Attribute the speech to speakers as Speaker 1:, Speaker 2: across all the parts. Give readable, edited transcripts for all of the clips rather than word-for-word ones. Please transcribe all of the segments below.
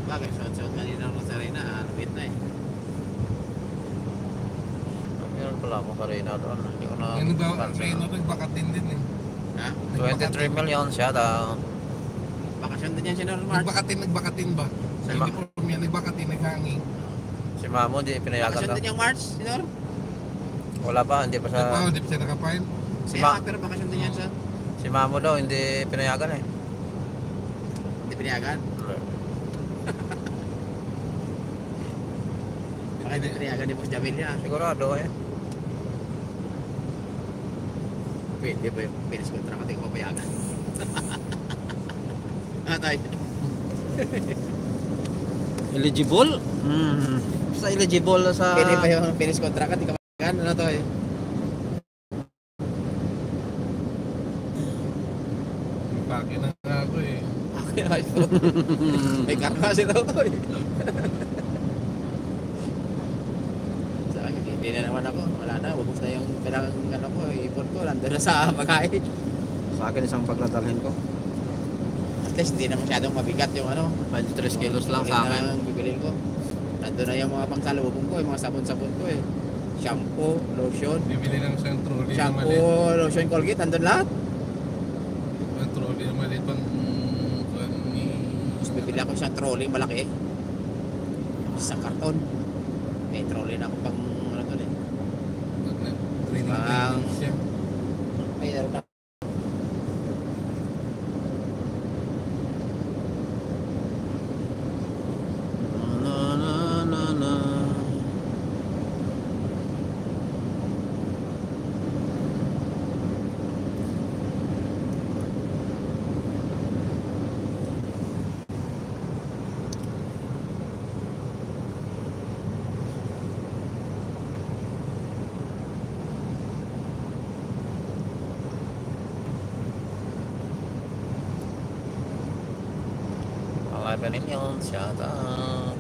Speaker 1: Bagay, suot-suot kanina ng Rosarina, lupit na eh.
Speaker 2: Meron pala akong karina doon. Hindi ko na
Speaker 3: May nagbakatin din eh.
Speaker 1: Ha?
Speaker 2: 23 million siya daw.
Speaker 1: Bakasyon din yan si Normal.
Speaker 3: Nagbakatin ba? Sa uniform yan, nagbakatin, naghanging.
Speaker 2: Si Mamo di pinayagan
Speaker 1: Bakasyon
Speaker 2: daw.
Speaker 1: din yung March, si Nor.
Speaker 2: Wala pa, hindi pa sa...
Speaker 3: Hindi pa siya nakapain.
Speaker 1: Pero bakasyon din yan sa...
Speaker 2: Si Mamo daw hindi pinayagan eh.
Speaker 1: Hindi pinayagan. Baka hindi pinayagan ni Boss Jamil yan.
Speaker 2: Sigurado eh.
Speaker 1: Pwede ba yung finish contract ating papayagan? Tayo.
Speaker 2: Eligible? Sa eligible sa...
Speaker 1: Pwede ba yung finish contract ating papayagan? Ano to eh?
Speaker 3: Paki na nga ako eh.
Speaker 1: May karma si daw to eh. Sa akin, hindi na naman ako. Wala na, ubos na yung kailangan ano ko, ipon ko, nandun na sa pagkain.
Speaker 2: Sa akin isang pagladalhin ko.
Speaker 1: At least hindi na masyadong mabigat yung ano.
Speaker 2: 23 kilos lang sa akin.
Speaker 1: Ang bibilin ko. Nandun na yung mga pangsalubong ko, yung mga sabon-sabon ko eh. Shampoo, lotion.
Speaker 3: Bibili lang siyang trolley na maliit.
Speaker 1: Shampoo, lotion, Colgate, nandun lahat.
Speaker 3: Ang trolley na maliit pang...
Speaker 1: Tapos bibili ako isang trolley malaki eh. Isang karton. May trolley na ako pang ano to eh. Pang... Ay, naroon na.
Speaker 2: Mga million, shout out.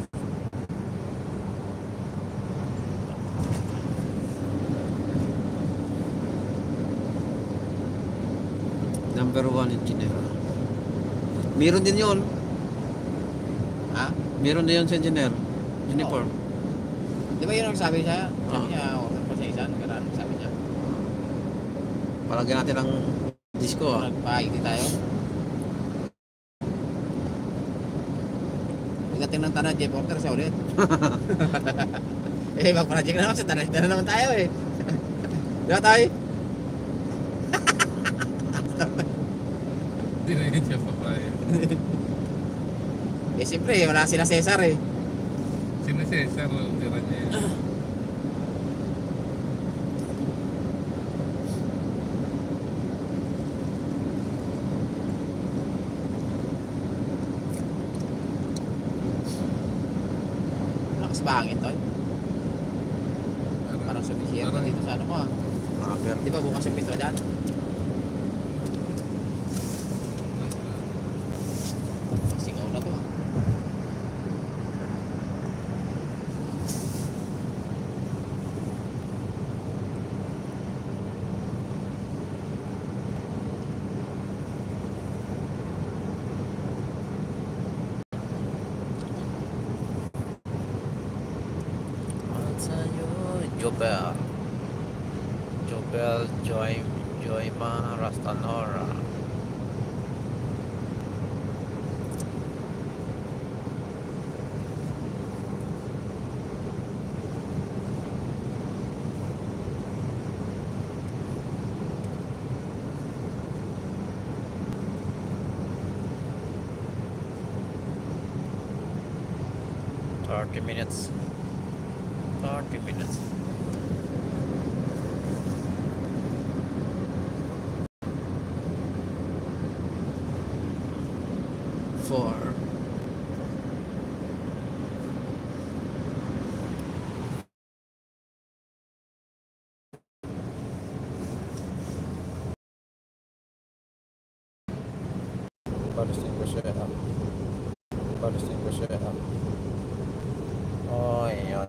Speaker 2: Number 1 engineer. Meron din yun.
Speaker 1: Ha?
Speaker 2: Meron din yun sa engineer. Uniform.
Speaker 1: Di ba yun ang sabi niya? Sabi niya, order pa sa isa. Ganun, sabi niya.
Speaker 2: Palagyan natin ang disco ah.
Speaker 1: Nagpa-ID tayo. Pagdating ng tanah, Jeff Order siya ulit. Eh, mag-project na naman sa tanah. Na naman tayo eh. Di ba tayo?
Speaker 3: Hindi na yun siya papaya.
Speaker 1: Eh, siyempre, wala sila Cesar eh.
Speaker 3: Sino Cesar? Tira niya yun.
Speaker 1: Lakas bangin to. Parang sumisiyer na dito sa ano mo ah. Di ba bukas yung pinto dyan? Singaw na to ah.
Speaker 2: Jobel. Jobel Joyma Rastanora. Thirty minutes. 30 minutes. Four. Distinguish it up. Distinguish it up. Oh, yeah.